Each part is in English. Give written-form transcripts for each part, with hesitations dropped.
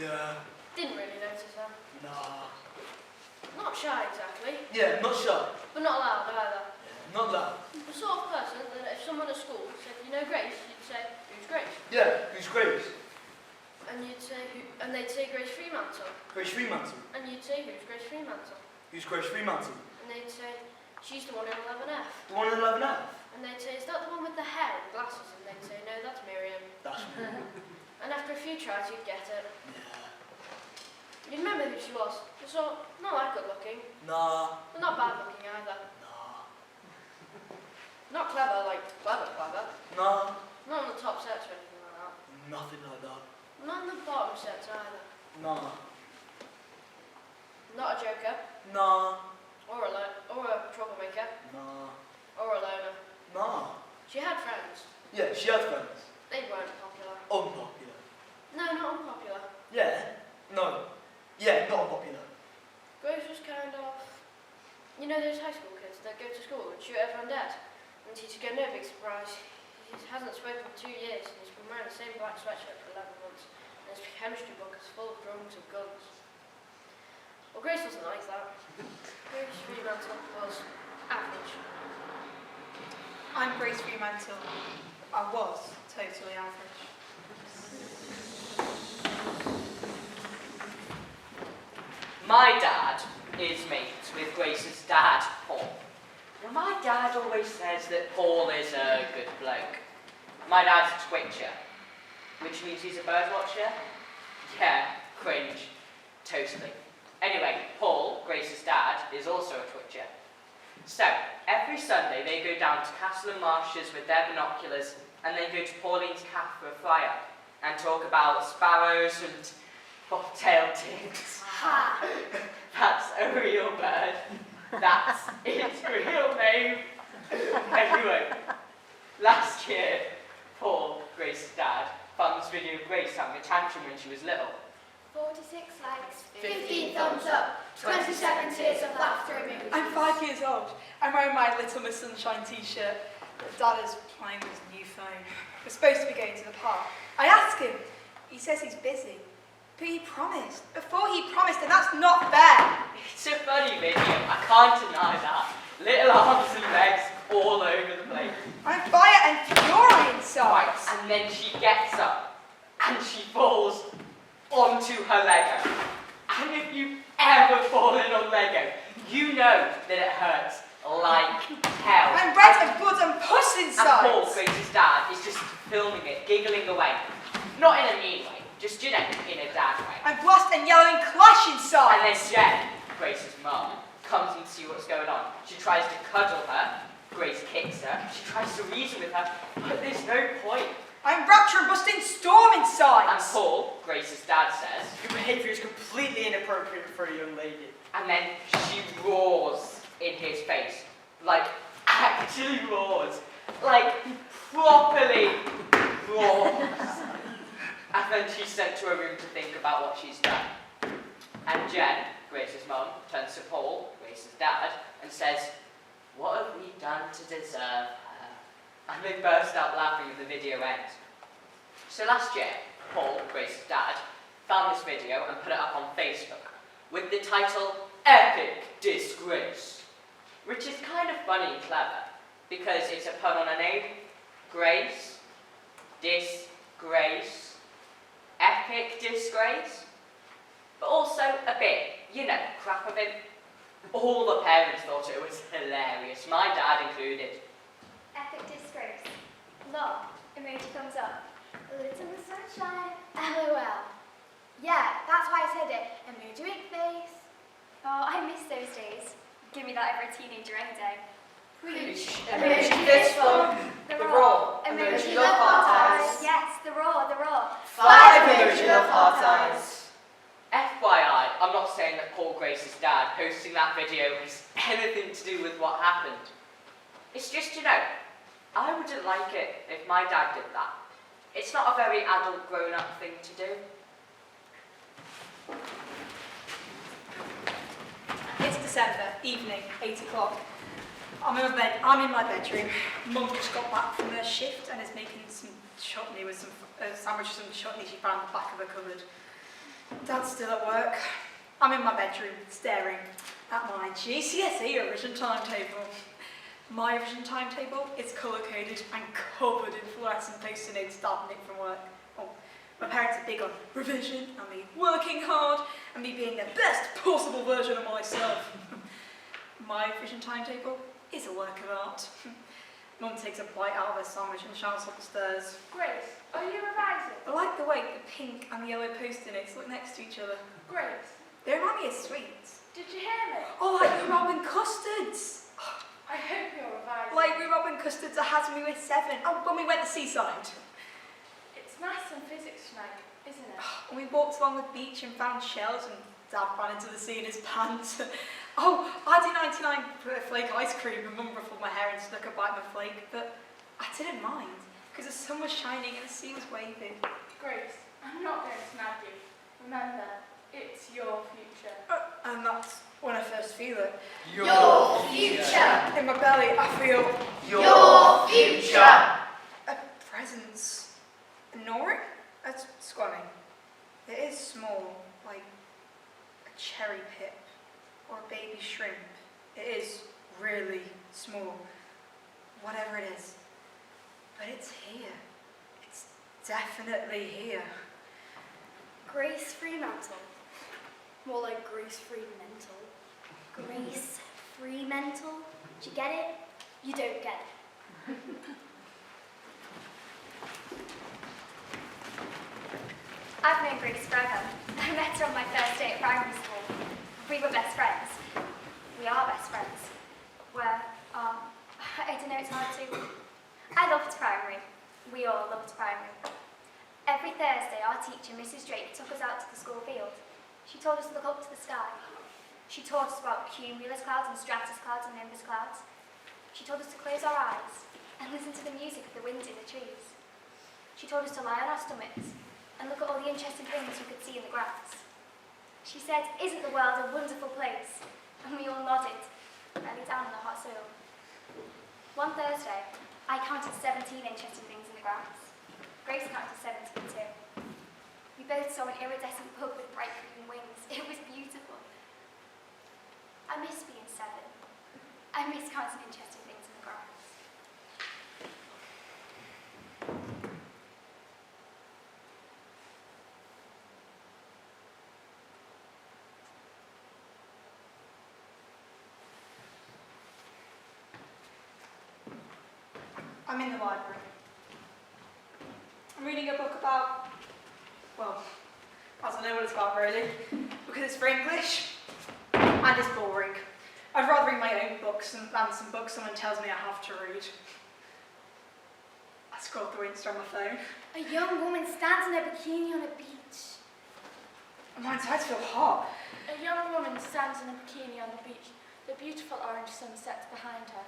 Yeah. Didn't really notice her. Nah. Not shy exactly. Yeah, not shy. But not loud either. Yeah, not loud. The sort of person that if someone at school said, you know Grace, you'd say, who's Grace? Yeah, who's Grace? And you'd say, and they'd say Grace Fremantle. Grace Fremantle. And you'd say, who's Grace Fremantle? Who's Grace Fremantle? And they'd say, she's the one in 11F. The one in 11F? And they'd say, is that the one with the hair and glasses? And they'd say, no, that's Miriam. That's me. And after a few tries, you'd get it. Yeah. You'd remember who she was. So, not that good looking, Nah. but not bad looking either. Nah. Not clever, like clever. Nah. Not on the top sets or anything like that. Nothing like that. Not on the bottom sets either. Nah. Not a joker, Nah. or a troublemaker, Nah. or a loner. Nah. She had friends. Yeah, she had friends. They weren't popular. Unpopular. No, not unpopular. Yeah. No. Yeah, not unpopular. Grace was kind of, you know those high school kids that go to school and shoot everyone dead? And teacher go, no big surprise. He hasn't spoken for 2 years and he's been wearing the same black sweatshirt for 11 months. And his chemistry book is full of drawings of guns. Well, Grace wasn't like that. Grace Fremantle was average. I'm Grace Fremantle. I was totally average. My dad is mates with Grace's dad, Paul. Now, my dad always says that Paul is a good bloke. My dad's a twitcher, which means he's a bird watcher. Yeah, cringe. Totally. Anyway, Paul, Grace's dad, is also a twitcher. So, every Sunday they go down to Castle and Marshes with their binoculars and then go to Pauline's Cafe for a fry-up and talk about sparrows and bobtail ticks. Ha! That's a real bird. That's its real name. Anyway, last year, Paul, Grace's dad, found this video of Grace having a tantrum when she was little. 46 likes, 15 thumbs up, 27 tears of laughter emoji. I'm 5 years old. I'm wearing my Little Miss Sunshine t-shirt. Dad is playing with his new phone. We're supposed to be going to the park. I asked him. He says he's busy. But he promised. Before he promised, and that's not fair. It's a funny video, I can't deny that. Little arms and legs all over the place. I'm fire and fury inside. Right, and then she gets up and she falls onto her Lego. And if you've ever fallen on Lego, you know that it hurts like hell. I'm red and blood and pus And inside. Paul, Grace's dad, is just filming it, giggling away. Not in a mean way, just, you know, in a dad way. I'm blast and yelling clash inside. And then Jen, Grace's mum, comes in to see what's going on. She tries to cuddle her. Grace kicks her. She tries to reason with her, but there's no point. I'm rapture and busting storm inside. And Paul, Grace's dad, says, Your behaviour is completely inappropriate for a young lady. and then she roars in his face. Like, actually roars. Like, properly roars. And then she's sent to her room to think about what she's done. And Jen, Grace's mum, turns to Paul, Grace's dad, and says, what have we done to deserve her? And they burst out laughing as the video ends. So last year, Paul, Grace's dad, found this video and put it up on Facebook with the title, Epic Disgrace, which is kind of funny and clever because it's a pun on a name, Grace, disgrace, epic disgrace, but also a bit, you know, crap of it. All the parents thought it was hilarious, my dad included. Epic disgrace. Lol. Emoji thumbs up. Little Miss Sunshine. LOL. Yeah, that's why I said it. Emoji wink face. Oh, I miss those days. Give me that over a teenager any day. Preach. Emoji fist bump. The raw. Emoji love heart eyes. Yes, the raw, the raw. 5 emoji love heart eyes. FYI, I'm not saying that Paul Grace's dad posting that video has anything to do with what happened. It's just, you know, I wouldn't like it if my dad did that. It's not a very adult, grown-up thing to do. It's December, evening, 8 o'clock. I'm in my bedroom. Mum just got back from her shift and is making some chutney with some sandwiches and chutney she found in the back of her cupboard. Dad's still at work. I'm in my bedroom, staring at my GCSE revision timetable. My revision timetable is colour-coded and covered in fluorescent post-it notes starting it from work. Oh, my parents are big on revision and me working hard and me being the best possible version of myself. My revision timetable is a work of art. Mum takes a bite out of her sandwich and shouts upstairs. Grace, are you revising? I like the way the pink and the yellow post-it notes look next to each other. Grace, They remind me of sweets. did you hear me? Oh, like the Robin custards. I hope you're revising. Like the Robin custards I had when we were 7. Oh, when we went to the seaside. It's maths and physics tonight, isn't it? And we walked along the beach and found shells and Dad ran into the sea in his pants. Oh, I had 99 flake ice cream and Mum ruffled my hair and stuck a bite of my flake, but I didn't mind because the sun was shining and the sea was waving. Grace, I'm not going to nag you. Remember, it's your future. And that's when I first feel it. Your future. In my belly, I feel Your future. a presence. Nor it? That's squammy. It is small, like a cherry pip or a baby shrimp. It is really small, whatever it is. But it's here. It's definitely here. Grace Fremantle. More like Grace Fremantle. Grace Fremantle. Do you get it? You don't get it. I've known Grace forever. I met her on my first day at primary school. We were best friends. We are best friends. I don't know, it's hard to... I loved primary. We all loved primary. Every Thursday, our teacher, Mrs. Drake, took us out to the school field. She told us to look up to the sky. She taught us about cumulus clouds and stratus clouds and nimbus clouds. She told us to close our eyes and listen to the music of the wind in the trees. She told us to lie on our stomachs and look at all the interesting things we could see in the grass. She said, "Isn't the world a wonderful place?" And we all nodded, belly down in the hot soil. One Thursday, I counted 17 interesting things in the grass. Grace counted 17 too. We both saw an iridescent bug with bright green wings. It was beautiful. I miss being 7. I miss counting interesting things in the grass. I'm in the library. I'm reading a book about, well, I don't know what it's about really, because it's for English and it's boring. I'd rather read my own books than some books someone tells me I have to read. I scroll through Insta on my phone. A young woman stands in a bikini on a beach. And my insides feel hot. A young woman stands in a bikini on the beach. The beautiful orange sun sets behind her.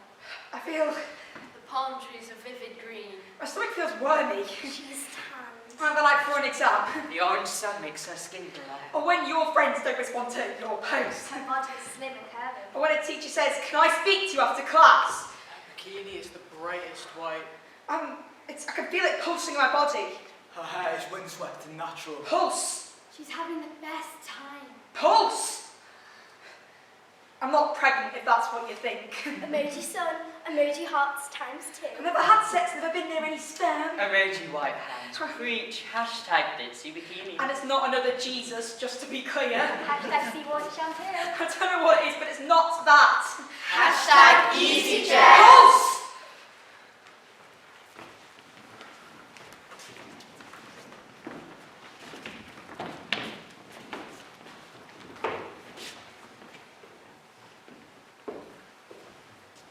I feel, The palm trees are vivid green. my stomach feels wormy. She's tanned. I'm like for an exam. The orange sun makes her skin glow. Or when your friends don't respond to your post. Her body is slim and curving. Or when a teacher says, "Can I speak to you after class?" Bikini is the brightest white. I can feel it pulsing in my body. Her hair is windswept and natural. Pulse! She's having the best time. Pulse! I'm not pregnant if that's what you think. Emoji sun, emoji hearts times 2. I've never had sex, never been near any sperm. Emoji white hands. Preach. Hashtag ditzy bikini. And it's not another Jesus, just to be clear. Hashtag seawater shampoo. I don't know what it is, but it's not that. Hashtag EasyJet. Pulse!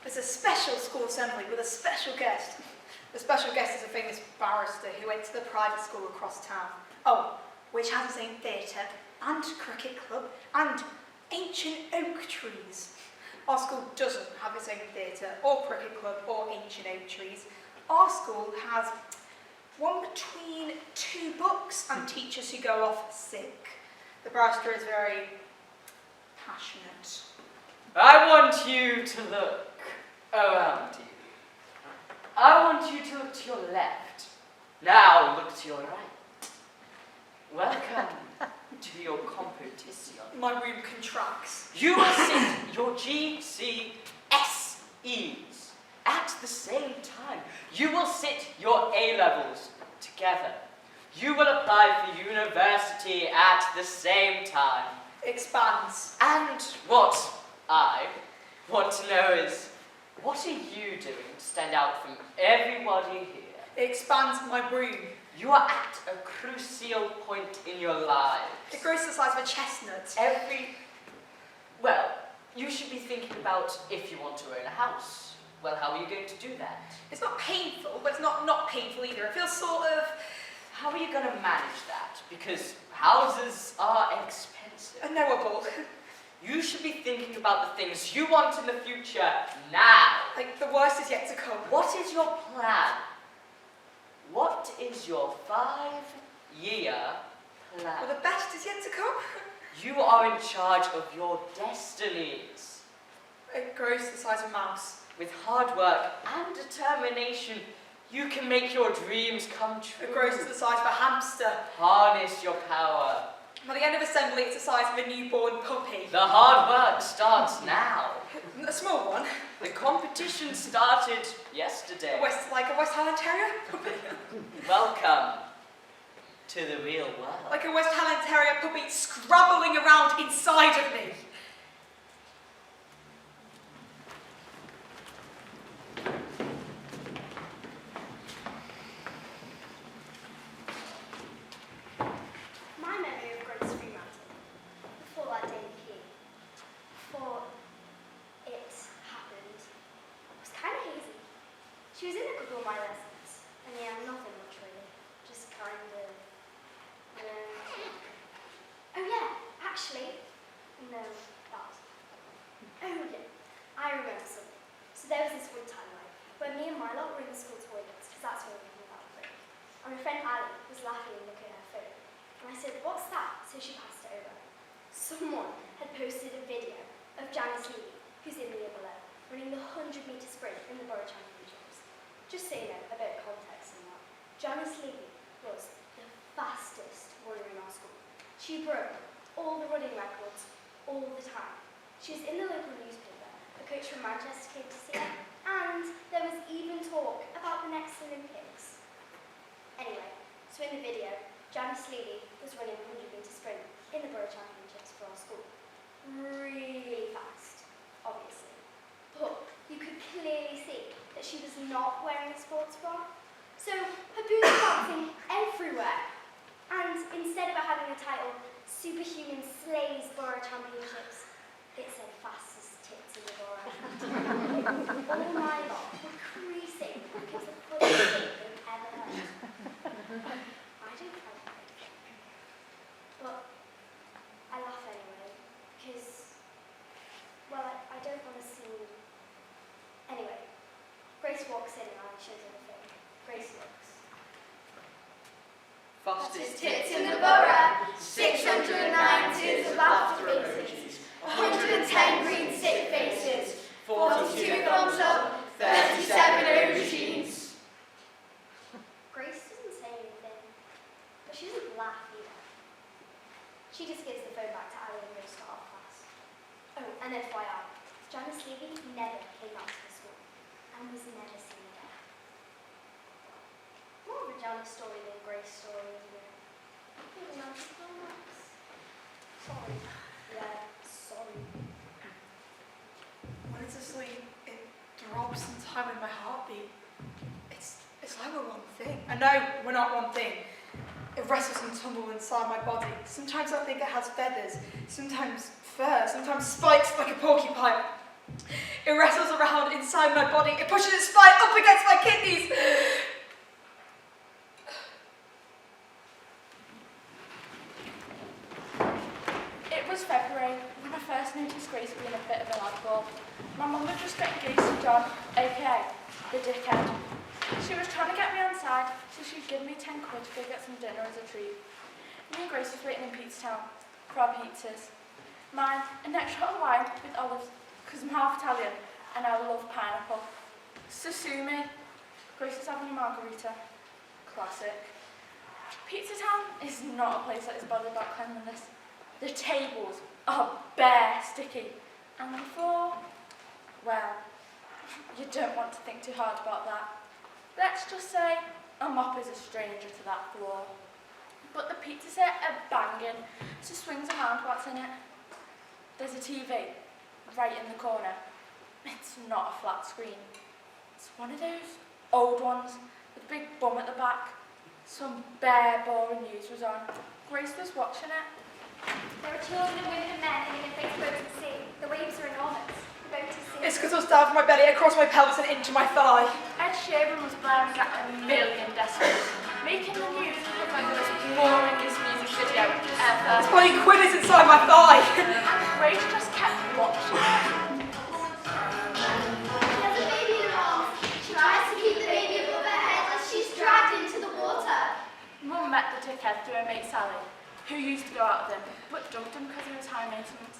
There's a special school assembly with a special guest. The special guest is a famous barrister who went to the private school across town. Oh, which has its own theatre and cricket club and ancient oak trees. Our school doesn't have its own theatre or cricket club or ancient oak trees. Our school has one between 2 books and teachers who go off sick. The barrister is very passionate. I want you to look around you. I want you to look to your left. Now look to your right. Welcome to your competition. My room contracts. You will sit your GCSEs at the same time. You will sit your A-levels together. You will apply for university at the same time. Expands. And what I want to know is, what are you doing to stand out from everybody here? Expands my room. You are at a crucial point in your lives. It grows to the size of a chestnut. Well, you should be thinking about if you want to own a house. Well, how are you going to do that? It's not painful, but it's not painful either. It feels sort of How are you going to manage that? Because houses are expensive. unknowable. You should be thinking about the things you want in the future now. Like the worst is yet to come. What is your plan? What is your 5-year Well, plan? the best is yet to come. You are in charge of your destinies. It grows to the size of a mouse. With hard work and determination, you can make your dreams come true. It grows to the size of a hamster. Harness your power. By the end of assembly, it's the size of a newborn puppy. The hard work starts now. A small one. The competition started yesterday. Like a West Highland Terrier puppy. Welcome to the real world. Like a West Highland Terrier puppy scrabbling around inside of me. My memory of Grace Fremantle, before that day in PE, before it happened, was kind of hazy. She was in a couple of my lessons, and yeah, nothing much really, just kind of. Oh yeah, actually, no, that. Oh yeah, I remember something. So there was this one time, right, where me and my lot were in the school toilets, because that's where we hung out, right? And my friend Ali was laughing and looking at her phone. And I said, "What's that?" So she passed it over. Someone had posted a video of Janice Levy, who's in the year below, running the 100-metre sprint in the Borough Championships. Just so you know, a bit of context in that. Janice Levy was the fastest runner in our school. She broke all the running records all the time. She was in the local newspaper. A coach from Manchester came to see her, and there was even talk about the next Olympics. Anyway, so in the video, Janice Levy was running a 100-metre sprint in the Borough Championships for our school. Really fast, obviously. But you could clearly see that she was not wearing a sports bra. So her boobs were bouncing everywhere. And instead of it having the title Superhuman Slays Borough Championships, it said fastest tits in the borough. All my lot were creasing like it was the funniest thing they've ever heard. I don't find it very funny. But I laugh anyway, because, well, I don't want to seem... Anyway, Grace walks in and I shows her the thing. Grace looks. Fastest Tits in the borough, 609 tears of laughter faces, 110 green sick faces, 42 thumbs up, 37 aubergines. Grace doesn't say anything, but she doesn't laugh either. She just gives the phone back to Ali and goes to art class. Oh, and FYI, Janice Levy never came back to the school and was never seen again. More of a Janice story than Grace story, isn't it? I think the magic climax. Sorry. Yeah, sorry. When it's asleep, it drops in time with my heartbeat. It's like we're one thing. And no, we're not one thing. It wrestles and tumbles inside my body. Sometimes I think it has feathers, sometimes fur, sometimes spikes like a porcupine. It wrestles around inside my body. It pushes its spine up against my kidneys. It was February when I first noticed Grace being a bit of an oddball. My mum had just got engaged to John, aka the dickhead. She was trying to get me on side, so she'd give me 10 quid to go get some dinner as a treat. Me and Grace was waiting in Peterstown for our pizzas. Mine, an extra hot wine with olives, because I'm half Italian and I love pineapple. Sashimi. Grace is having a margarita. Classic. Pizza Town is not a place that is bothered about cleanliness. The tables are bare sticky, and the floor, well, you don't want to think too hard about that. Let's just say a mop is a stranger to that floor. But the pizza set are banging, so swings around what's in it. There's a TV right in the corner. It's not a flat screen. It's one of those old ones with a big bum at the back. Some bare boring news was on. Grace was watching it. There are children and women and men in a big boat at sea. The waves are enormous. The boat is sinking. It's because I was down from my belly across my pelvis and into my thigh. Ed Sheeran was blaring at 1,000,000 decibels, making the news look like the most boringest music video ever. It's bloody quidders inside my thigh. And Grace just kept watching. There's a baby in the arms. She tries to keep the baby above her head as she's dragged into the water. Mum met the dickhead through her mate Sally, who used to go out with him, but dumped him because he was high maintenance.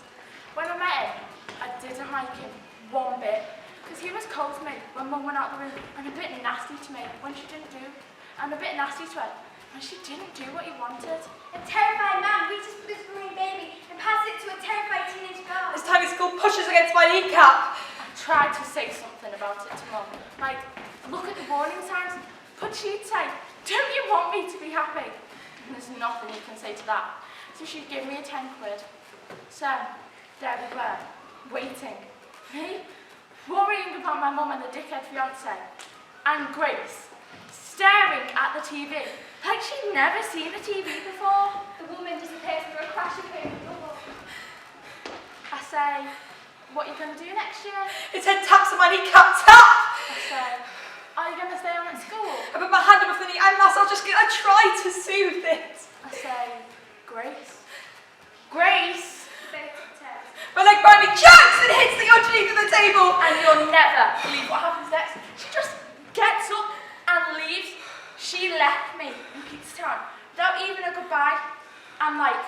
When I met him, I didn't like him one bit, because he was cold to me when Mum went out the room, and a bit nasty to me when she didn't do, and a bit nasty to her when she didn't do what he wanted. A terrified man reaches for this growing baby and passes it to a terrified teenage girl. This tiny school pushes against my kneecap. I tried to say something about it to Mum, like, look at the warning signs, but she'd say, don't you want me to be happy? And there's nothing you can say to that. So she'd give me a 10 quid. So, there we were, waiting. Me, worrying about my mum and the dickhead fiancé. And Grace, staring at the TV, like she'd never seen a TV before. The woman disappears through a crash of her rubble. I say, what are you going to do next year? Its head taps on my kneecap. Tap! I say, are you going to stay on at school? I put my hand above the knee and massage. I try to soothe it. I say, Grace? Grace! The boat turns. My leg finally jerks and hits the underneath of the table. And you'll never believe what happens next. She just gets up and leaves. She left me in Pizza Town without even a goodbye. I'm like,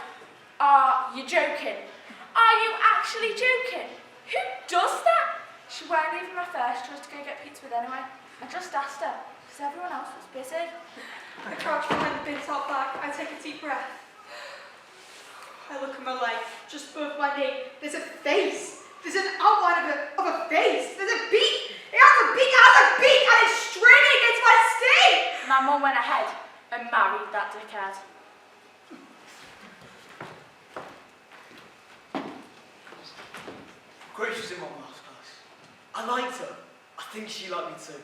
are you joking? Are you actually joking? Who does that? She weren't even my first choice to go get pizza with anyway. I just asked her, because everyone else was busy. I crouch behind the bin top bag. I take a deep breath. I look at my leg, just above my knee. There's a face. There's an outline of a face. There's a beak. It has a beak. It has a beak, and it's straining against my skin. My mum went ahead and married that dickhead. Grace was in my maths class. I liked her. I think she liked me too.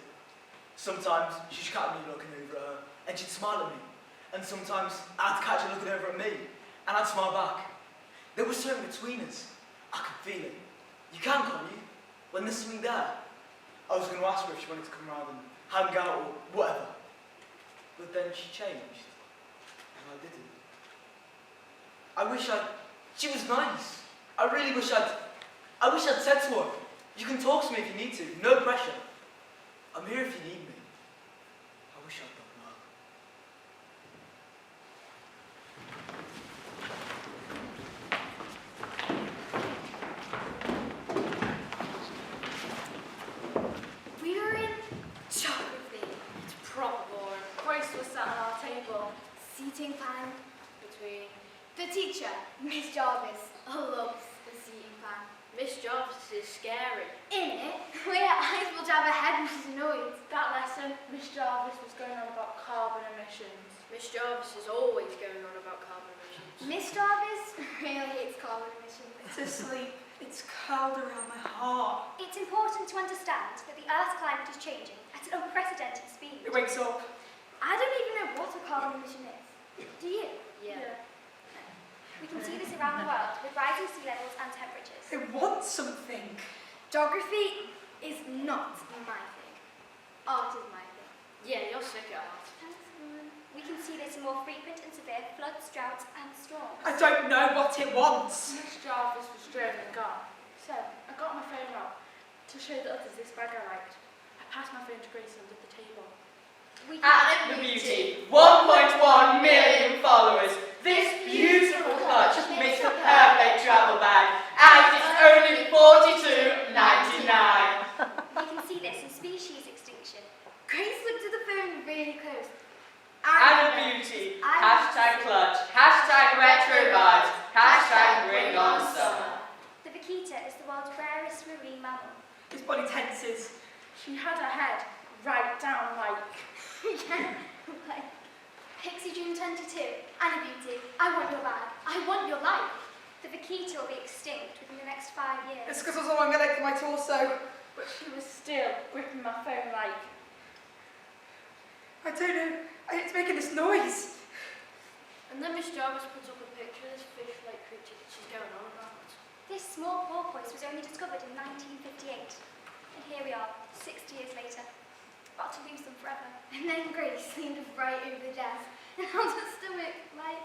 Sometimes she'd catch me looking over at her, and she'd smile at me. And sometimes I'd catch her looking over at me, and I'd smile back. There was something between us. I could feel it. You can, can't you? When there's something there. I was going to ask her if she wanted to come round and hang out or whatever. But then she changed. And I didn't. She was nice. I wish I'd said to her, you can talk to me if you need to, no pressure. I'm here if you need me. I wish I'd done that. We were in geography. It's proper boring. Grace was sat on our table. Seating plan. Between The teacher, Miss Jarvis, loves the seating plan. Miss Jarvis is scary. In it, where her eyes will have her head when she's annoyed. That lesson, Miss Jarvis was going on about carbon emissions. Miss Jarvis is always going on about carbon emissions. Miss Jarvis really hates carbon emissions. It's asleep. It's curled around my heart. It's important to understand that the Earth's climate is changing at an unprecedented speed. It wakes up. I don't even know what a carbon emission is. Do you? Yeah. We can see this around the world with rising sea levels and temperatures. I want something. Geography is not my thing. Art is my thing. Yeah, you're sick at heart. We can see this in more frequent and severe floods, droughts, and storms. I don't know what it wants. Miss Jarvis was driven and gone. So I got my phone out to show the others this bag I liked. I passed my phone to Grace under the table. We Anna the Beauty, 1.1 million followers. This beautiful clutch makes the perfect travel bag, and it's only $42.99. We can see this in species extinction. Grace looked at the phone really close. Anna Beauty, I His body tenses. She had her head right down like... Yeah, like, Pixie June 22, Anna Beauty, I want your bag, I want your life. The vaquita will be extinct within the next 5 years. It's because I was a longer leg than my torso. But she was still gripping my phone like... I don't know. It's making this noise. And then Miss Jarvis puts up a picture of this fish-like creature that she's going on about. This small porpoise was only discovered in 1958. And here we are, 60 years later, about to lose them forever. And then Grace leaned right over the desk and held her stomach like...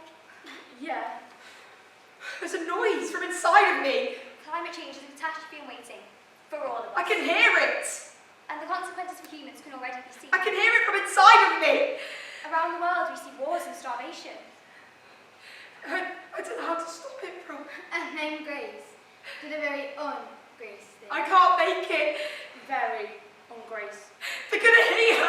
Yeah. There's a noise from inside of me. Climate change is a catastrophe in waiting for all of us. I can hear it. And the consequences for humans can already be seen. I can hear it from inside of me. Around the world we see wars and starvation. I don't know how to stop it from. And then Grace did a very un-Grace thing. I can't make it. Very ungrace. They're gonna hear.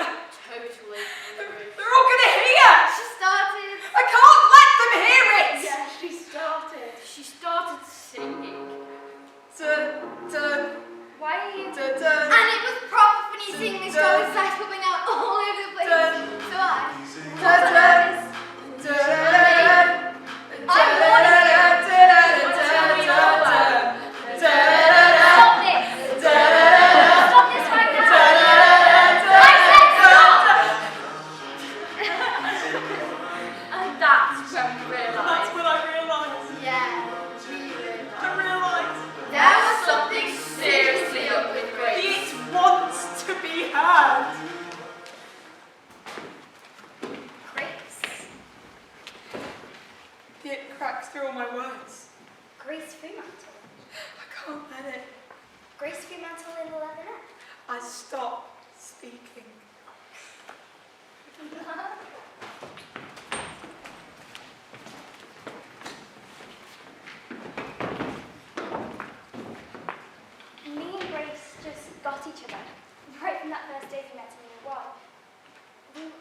Totally. They're all gonna hear. She started... I can't let them hear it. Yeah, she started. She started singing. Why are you... Dun. And it was proper funny seeing this girl with size popping out all over the place. So Stop this! Stop this right now! I said stop! And that's when we realised. That's when I realised. Yeah, really. I realised. There was something seriously up with Grace. It wants to be heard. Grace. It cracks through all my words. Grace Fremantle. I can't let it. Grace Fremantle in the Leatherette. I stop speaking. Me and Grace just got each other right from that first day we met in year one.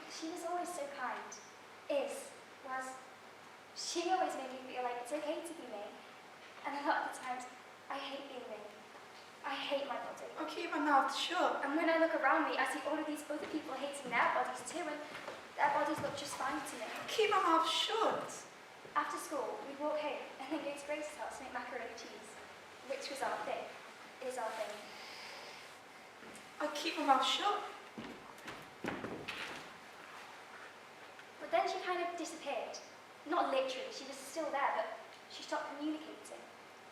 She was always so kind. She always made me feel like it's okay to be me. And a lot of the times, I hate being me. I hate my body. I'll keep my mouth shut. And when I look around me, I see all of these other people hating their bodies too, and their bodies look just fine to me. I'll keep my mouth shut. After school, we'd walk home and then go to Grace's house to make macaroni and cheese, which was our thing. Is our thing. I'll keep my mouth shut. But then she kind of disappeared. Not literally, she was still there, but she stopped communicating.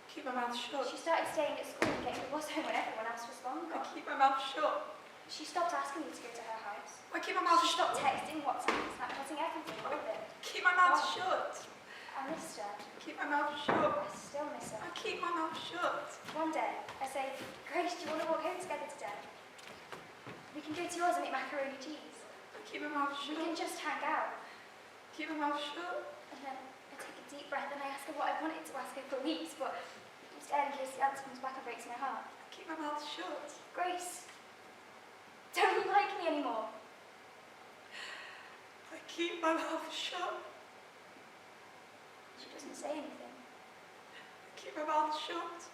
Keep my mouth shut. She started staying at school and getting the bus home when everyone else was long I gone. keep my mouth shut. She stopped asking me to go to her house. I keep my mouth She shut. stopped texting, WhatsApp, Snapchatting, everything, all of it. Keep my mouth shut. I missed her. Keep my mouth shut. I still miss her. I keep my mouth shut. One day, I say, Grace, do you want to walk home together today? We can go to yours and make macaroni and cheese. I keep my mouth We can shut. just hang out. Keep my mouth shut. And then I take a deep breath and I ask her what I wanted to ask her for weeks, but I'm scared in case the answer comes back and breaks my heart. I keep my mouth shut. Grace, don't you like me anymore? I keep my mouth shut. She doesn't say anything. I keep my mouth shut.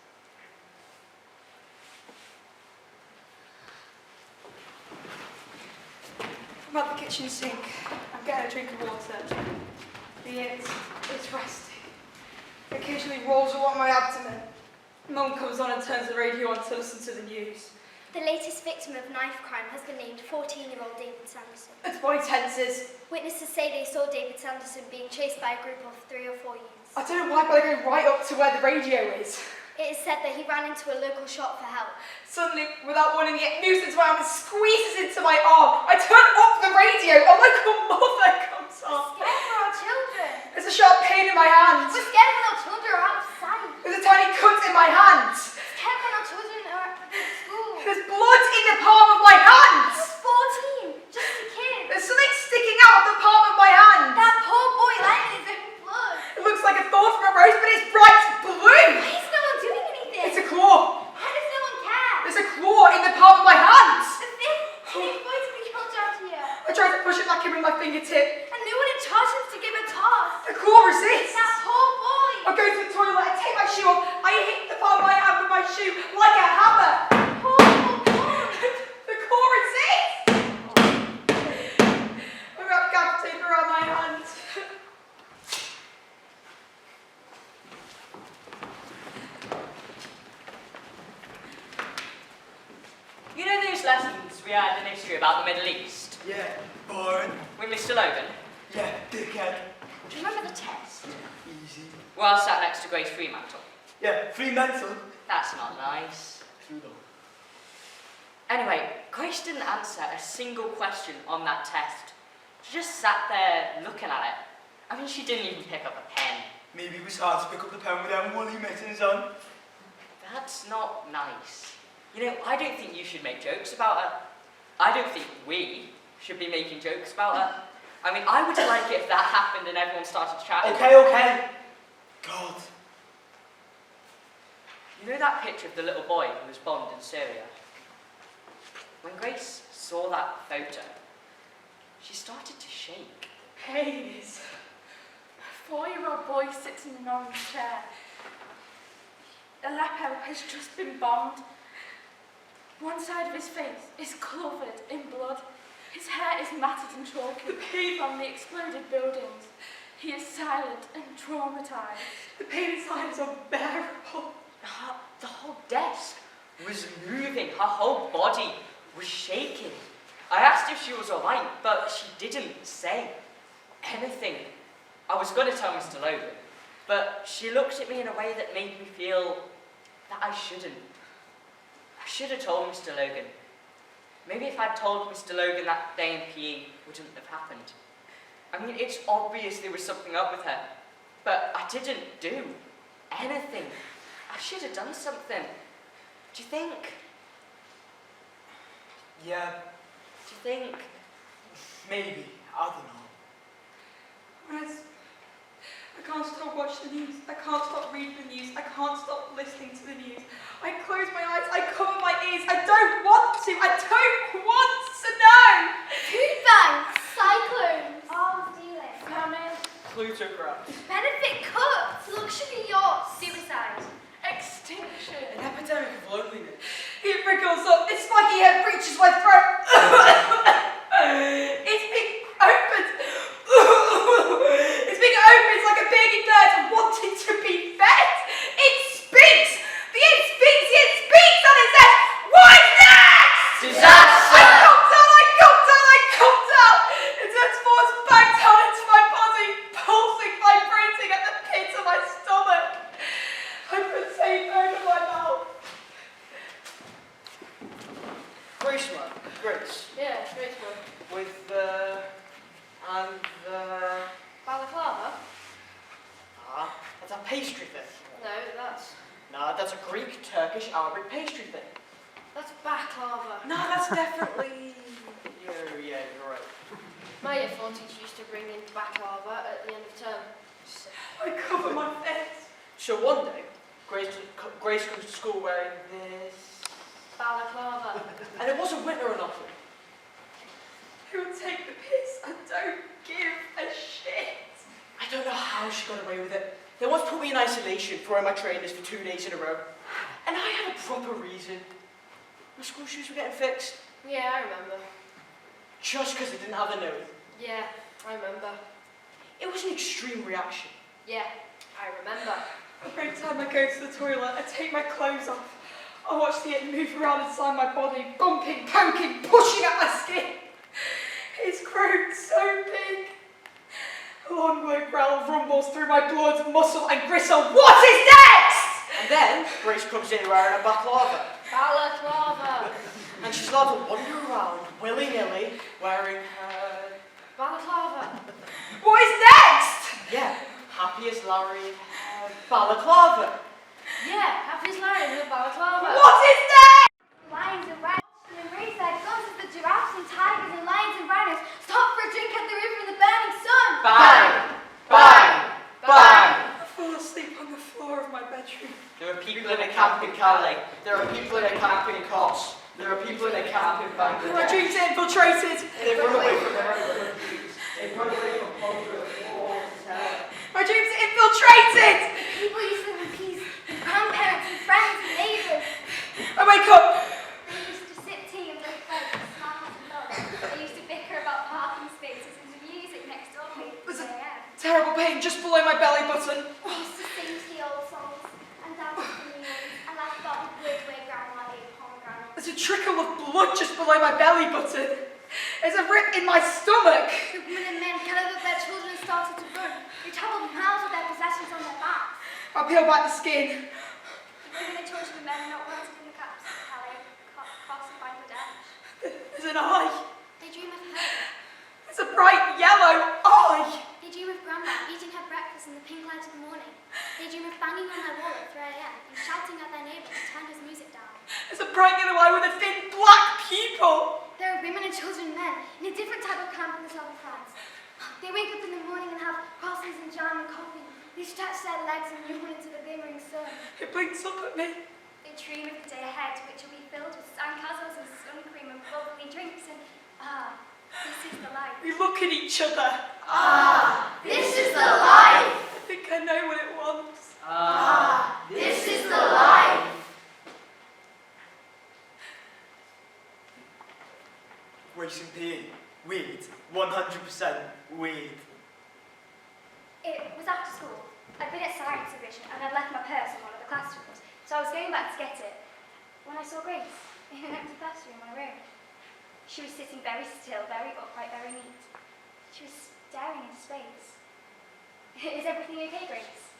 I'm at the kitchen sink. I'm getting a drink of water. The it is resting. Occasionally rolls along my abdomen. Mum comes on and turns the radio on to listen to the news. The latest victim of knife crime has been named 14-year-old David Sanderson. Its body tenses. Witnesses say they saw David Sanderson being chased by a group of 3 or 4 youths. I don't know why, but I go right up to where the radio is. It is said that he ran into a local shop for help. Suddenly, without warning, it moves into my arm and squeezes into my arm. I turn up the radio, and like a mother comes on. We're scared for our children. There's a sharp pain in my hand. We're scared when our children are out of sight. There's a tiny cut in my hand. We're scared when our children are at school. There's blood in the palm of my hand. He's 14, just a kid. There's something sticking out of the palm of my hand. That poor boy lying in his own blood. It looks like a thorn from a rose, but it's bright blue. Why is no one doing anything? It's a claw. Why does no one care? There's a claw in the palm of my hand. This boy's been killed out here. I tried to push it back in with my fingertip. And no one in charge has to give a toss. The claw resists. That poor boy. I go to the toilet, I take my shoe off, I hit the palm of my hand with my shoe like a hammer. Poor boy. those lessons we had in history about the Middle East? Yeah, boring. With Mr. Logan? Yeah, dickhead. Do you remember the test? Easy. Well, I sat next to Grace Fremantle. Yeah, free mental. That's not nice. Too long. Anyway, Grace didn't answer a single question on that test. She just sat there looking at it. I mean, she didn't even pick up a pen. Maybe it was hard to pick up the pen with them woolly mittens on. That's not nice. You know, I don't think you should make jokes about her. I don't think we should be making jokes about her. I mean, I would like it if that happened and everyone started chatting. Okay. God. You know that picture of the little boy who was bombed in Syria? When Grace saw that photo, she started to shake. Hades. A 4-year-old boy sits in an orange chair. Aleppo has just been bombed. One side of his face is covered in blood. His hair is matted and chalky from the exploded buildings. He is silent and traumatized. The pain inside is unbearable. The whole desk was moving. Her whole body was shaking. I asked if she was all right, but she didn't say anything. I was going to tell Mr. Logan, but she looked at me in a way that made me feel that I shouldn't. I should have told Mr. Logan. Maybe if I'd told Mr. Logan that day in PE, wouldn't have happened. I mean, it's obvious there was something up with her, but I didn't do anything. I should have done something. Do you think? Yeah, Do you think? maybe. I don't know. I can't stop watching the news. I can't stop reading the news. I can't stop listening to the news. I close my eyes. I cover my ears. I don't want to. I don't want to know. Food banks, cyclones, arms dealing, Famine, Plutocrats. benefit cuts, luxury yachts, suicide. extinction. An epidemic of loneliness. It wriggles up. Its spiky head reaches my throat. It's being opened. It's being opened like a baby bird wanting to be fed. It speaks. It speaks and it says, "What next?" Disaster! I conked out. It turns force back down into my body, pulsing, vibrating at the pit of my stomach. I put tape over my mouth. Grace, man. Grace. Yeah, straight one. With the... and the... Balaclava? Ah, that's a pastry thing. No, that's Nah, that's a Greek, Turkish, Arabic pastry thing. baklava. No, that's definitely... yeah, you're right. My year 4 teacher used to bring in baklava at the end of term. I cover my face. So one day, Grace comes to school wearing this... Balaclava. And it wasn't winter enough. Who would take the piss? I don't give a shit. I don't know how she got away with it. They once put me in isolation for wearing my trainers for 2 days in a row. And I had a proper reason. My school shoes were getting fixed. Yeah, I remember. Just because I didn't have a nose. Yeah, I remember. It was an extreme reaction. Yeah, I remember. Every time I go to the toilet, I take my clothes off. I watch the it move around inside my body, bumping, poking, pushing at my skin. It's grown so big. A long low growl rumbles through my blood, muscle and gristle. What is next? And then Grace comes in wearing a baklava. Balaclava. And she's allowed to wander around willy-nilly wearing her... Balaclava. What is next? Yeah, happy as Larry, balaclava. Yeah, happy as Larry in her balaclava. What is next? Lions and rhinos and ringside guns with the giraffes and tigers and lions and rhinos stop for a drink at the river in the burning sun. Bang! Bang! Bang! I fall asleep on the floor of my bedroom. There are people in a camp in Calais. There are people in a camp in Kos. There are people in a camp in My Bangladesh. dreams are infiltrated. They've run away from their refugees. They've run away from hunger, war, terror. My dreams are infiltrated. People used to live in peace with grandparents and friends and neighbours. I wake up. They used to sip tea and look like smiles and love. They used to bicker about parking spaces and the music next door played at 2 a.m. Terrible pain just below my belly button. We used to sing the old songs and dance to the new ones and laugh about the weird way Grandma ate pomegranates. There's a trickle of blood just below my belly button. There's a rip in my stomach. The women and men gathered up their children and started to run. They travelled miles with their possessions on their backs. I peel back the skin. The women and children and men not wanted in the caps of Calais, crossing by the dead. There's an eye. They dream of her. It's a bright yellow eye. They dream of Grandma eating her breakfast in the pink light of the morning. They dream of banging on their wall at 3 a.m. and shouting at their neighbour to turn his music down. There's a bright yellow eye with a thin black pupil. There are women and children and men in a different type of camp in the south of France. They wake up in the morning and have croissants and jam and coffee. They stretch their legs and yawn into the glimmering sun. It blinks up at me. They dream of the day ahead, which will be filled with sandcastles and sun cream and bubbly drinks and this is the life. We look at each other. This is the life. I think I know what it wants. This is the life. Grace and PE. Weird. 100% weird. It was after school. I'd been at science division and I'd left my purse in one of the classrooms, so I was going back to get it when I saw Grace in an empty classroom on her own. She was sitting very still, very upright, very neat. She was staring into space. Is everything okay, Grace?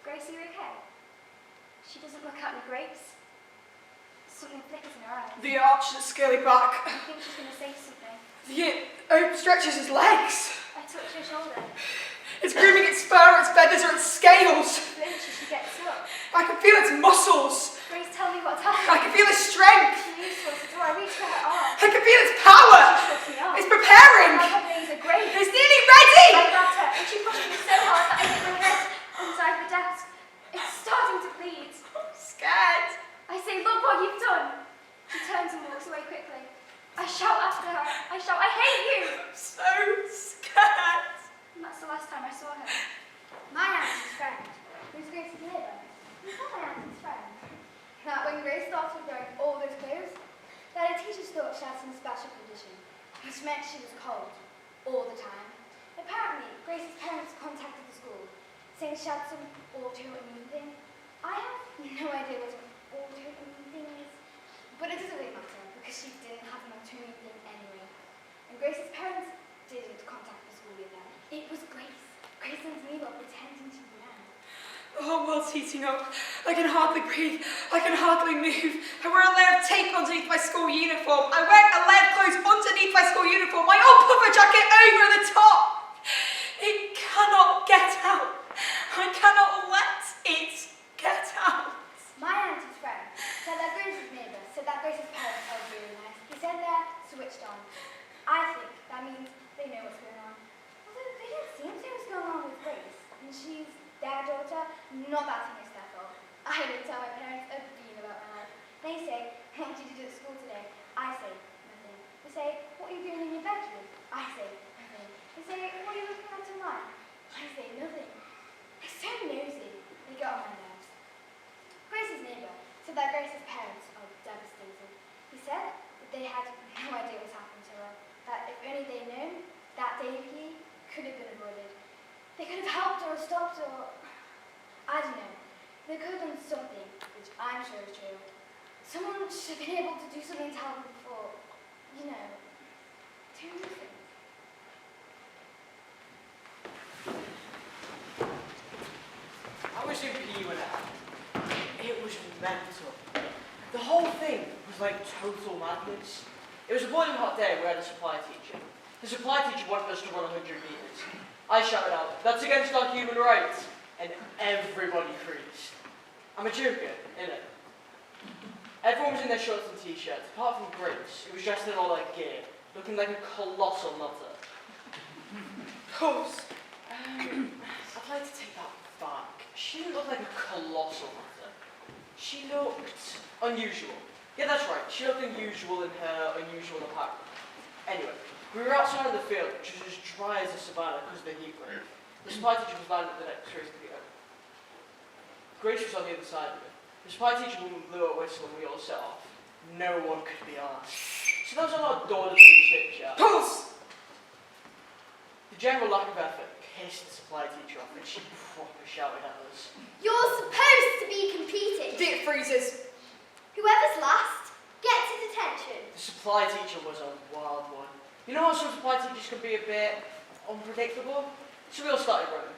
Grace, are you okay? She doesn't look at me, Grace. Something flickers in her eyes. The arch that scurry back. I think she's going to say something. The oak stretches his legs. I touch her shoulder. It's grooming its fur, its feathers, or its scales. Flinches, she gets up. I can feel its muscles. Grace, tell me what's happening. I can feel its strength. She moves towards the door. I reach for her arm. I can feel its power. She shuts me off. It's preparing. My knees are great. It's nearly ready. I grabbed her and she pushed me so hard that I hit my head inside the desk. It's starting to bleed. I'm scared. I say, look what you've done. She turns and walks away quickly. I shout after her. I shout, I hate you. I'm so scared. And that's the last time I saw her. My auntie's friend, who's Grace's neighbour. Who's not my auntie's friend? Now, when Grace started wearing all those clothes, that her teachers thought she had some special condition, which meant she was cold all the time. Apparently, Grace's parents contacted the school, saying she had some autoimmune thing. I have no idea what an autoimmune thing is, but it doesn't really matter because she didn't have an autoimmune thing anyway. And Grace's parents didn't contact the school either. It was Grace. Grace and me were pretending to be them. The whole world's heating up. I can hardly breathe. I can hardly move. I wear a layer of tape underneath my school uniform. I wear a layer of clothes underneath my school uniform. My old puffer jacket over the top. It cannot get out. I cannot let it get out. My auntie's friend said that Grace's neighbour said that Grace's parents are really nice. He said they're switched on. I think that means they know what's going on. Although they don't seem to know what's going on with Grace. And she's their daughter, not that thing is their fault. I don't tell my parents a bean about my life. They say, what did you do at school today? I say, nothing. They say, what are you doing in your bedroom? I say, nothing. They say, what are you looking at tonight? I say, nothing. They're so nosy. They get on my nerves. Grace's neighbour said that Grace's parents are devastated. He said that they had no idea what's happened to her, that if only they'd known, that day could have been avoided. They could have helped her or stopped her or... I don't know. They could have done something, which I'm sure is true. Someone should have been able to do something to help her before, you know, do nothing. I was in PE when it happened. It was mental. The whole thing was like total madness. It was a boiling hot day. We had a supply teacher. The supply teacher wanted us to run 100 meters. I shouted out, "That's against our human rights," and everybody freezed. I'm a joker, innit? Everyone was in their shorts and t-shirts, apart from Grace, who was dressed in all that gear, looking like a colossal nutter. Pulse. I'd like to take that back. She didn't look like a colossal nutter. She looked unusual. Yeah, that's right. She looked unusual in her unusual apparel. Anyway, we were outside in the field, which was as dry as a savannah because of the heat wave. The supply teacher was lying at the next race to go. Grace was on the other side of it. The supply teacher blew a whistle and we all set off. No one could be asked. So there was a lot of dawdling and chit-chat. Pulse. The general lack of effort pissed the supply teacher off and she proper shouted at us. You're supposed to be competing. Dick freezes. Whoever's last gets a detention. The supply teacher was a wild one. You know how some supply teachers can be a bit unpredictable? So we all started running.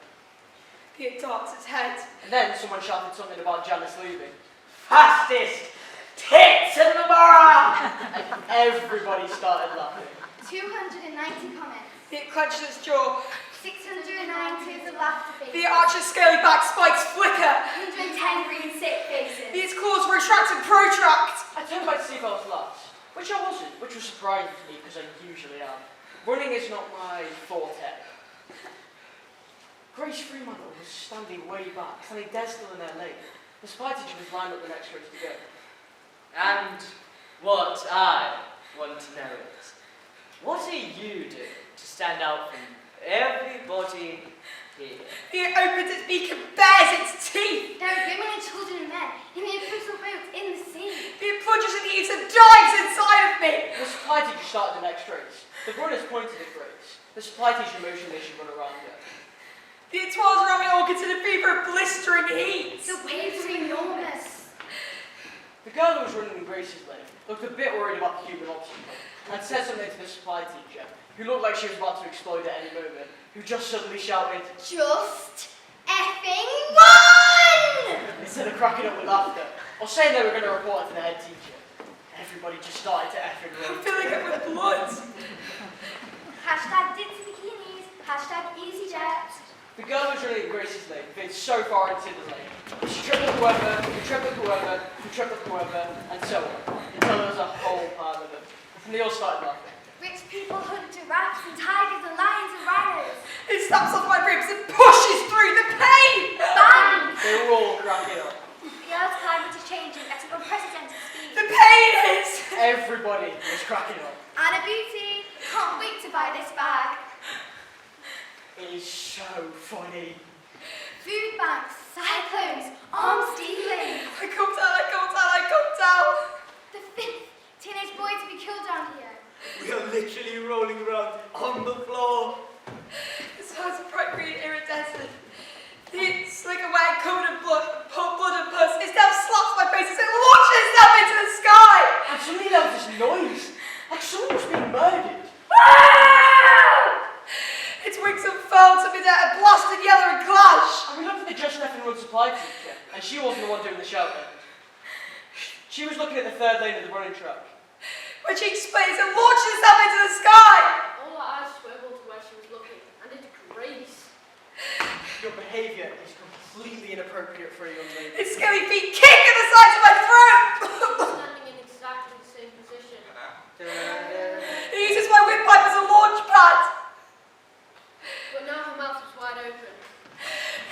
He darts his head. And then someone shouted something about Janice leaving. Fastest tits in the borough! And everybody started laughing. 290 comments. He clenched his jaw. 690 of laughter faces. The archer's scaly back spikes flicker. 110 green sick faces. His claws retract and protract. I turned back to see if I was last, which I wasn't, which was surprising to me because I usually am. Running is not my forte. Grace Fremantle was standing way back, standing dead still in their lane. The supply teacher was lined up the next row to go. And what I want to know is, what are you doing to stand out from everybody here? It opens its beak and bares its teeth. There are women and children and men in the imperial boats in the sea. It plunges and eats and dives inside of me. The supply teacher started the next race. The runners pointed at Grace. The supply teacher motioned they should run around her. The twirls around me all consider fever of blistering heat. The waves are enormous. The girl who was running in Grace's lane looked a bit worried about the human obstacle and said something to the supply teacher, who looked like she was about to explode at any moment, who just suddenly shouted, Just effing one! instead of cracking up with laughter, or saying they were going to report it to the head teacher. Everybody just started to effing I'm run. filling it with blood. Hashtag ditzy bikinis. Hashtag EasyJet. The girl who was running in Grace's lane veered so far into the lane. She tripped up whoever, who tripped up whoever, who tripped up whoever, and so on, until there was a whole pile of them. And they all started laughing. Rich people hunt giraffes and tigers and lions and rhinos. It snaps off my ribs and pushes through the pain. Bang! They were all cracking up. The Earth's climate is changing at an unprecedented speed. The pain is. Everybody was cracking up. Anna Beauty, can't wait to buy this bag. It is so funny. Food banks, cyclones, arms dealing. I come down, I come down, I come down. The fifth teenage boy to be killed down here. We are literally rolling around on the floor. His eyes are bright green, iridescent. It's like a wag covered in blood and pus. His tail slaps my face as it launches up into the sky. And suddenly there was this noise, like someone was being murdered. Its wings unfurled to mid-air and blasted yellow and clash. And we looked at the Just Left and Run supply teacher, and she wasn't the one doing the shouting. She was looking at the third lane of the running track. My cheek splits and launches itself into the sky. All her eyes swiveled to where she was looking, and it's Grace. Your behaviour is completely inappropriate for a young lady. Its scaly feet kick at the sides of my throat. Standing in exactly the same position. It uses my windpipe as a launch pad. But now her mouth was wide open.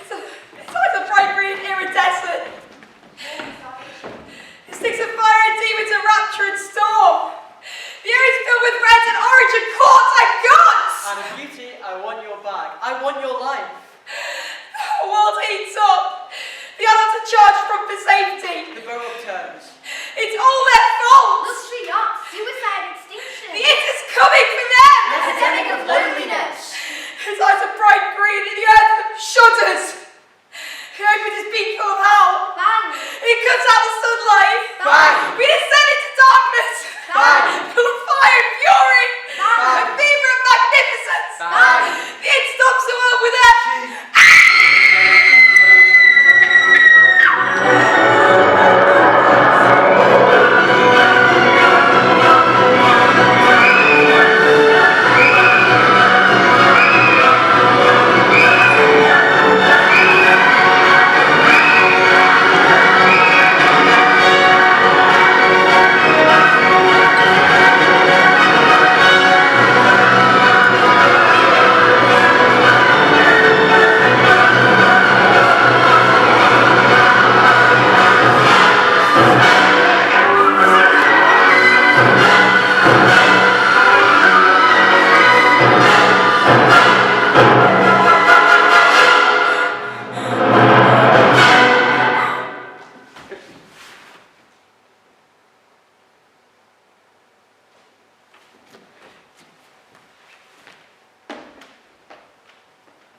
Its eyes are bright green, iridescent. It sticks of fire and demons and rapture and storm. The air is filled with red and orange and cords and guts. Anna Beauty, I want your bag. I want your life. The world heats up. The adults are charged from for safety. The bow upturns. It's all their fault. Luxury yachts, suicide, extinction. The end is coming for them. Epidemic of loneliness. His eyes are bright green and the earth shudders. He opened his beak full of hell. Bang! It cuts out the sunlight. Bang! We descend into darkness. Bang! Full of fire and fury. Bang! A fever of magnificence. Bang! It stops the world with air.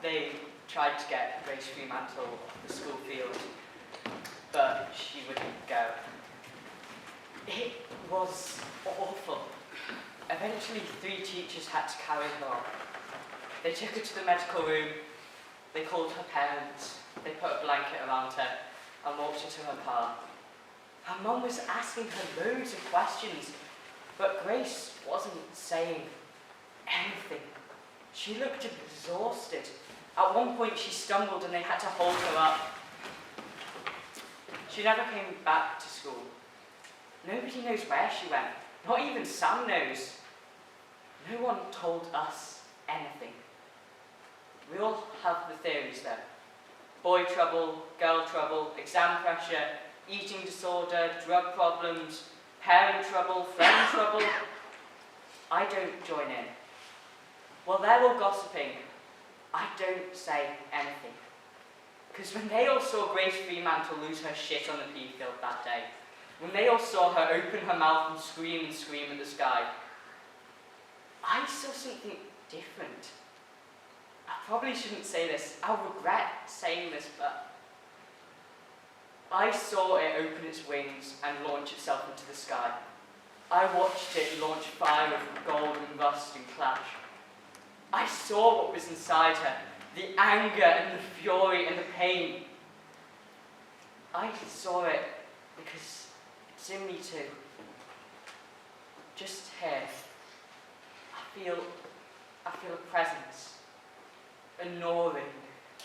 They tried to get Grace Fremantle off the school field, but she wouldn't go. It was awful. Eventually, 3 teachers had to carry her off. They took her to the medical room, they called her parents, they put a blanket around her and walked her to her car. Her mum was asking her loads of questions, but Grace wasn't saying anything. She looked exhausted. At one point she stumbled and they had to hold her up. She never came back to school. Nobody knows where she went. Not even Sam knows. No one told us anything. We all have the theories though. Boy trouble, girl trouble, exam pressure, eating disorder, drug problems, parent trouble, friend trouble. I don't join in. While they're all gossiping, I don't say anything. Because when they all saw Grace Fremantle lose her shit on the pea field that day, when they all saw her open her mouth and scream at the sky, I saw something different. I probably shouldn't say this. I'll regret saying this, but I saw it open its wings and launch itself into the sky. I watched it launch fire of gold and rust and clash. I saw what was inside her, the anger and the fury and the pain. I saw it because it's in me too. Just here, I feel a presence, a gnawing,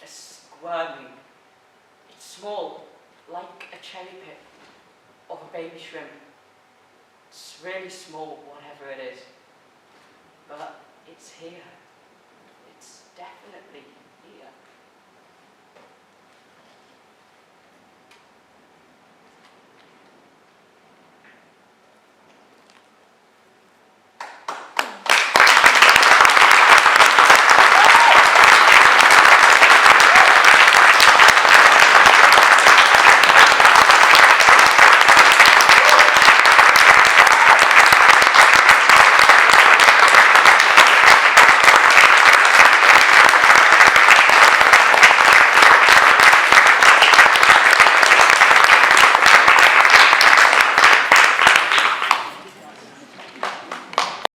a squirming. It's small, like a cherry pit or a baby shrimp. It's really small, whatever it is, but it's here. It's definitely here.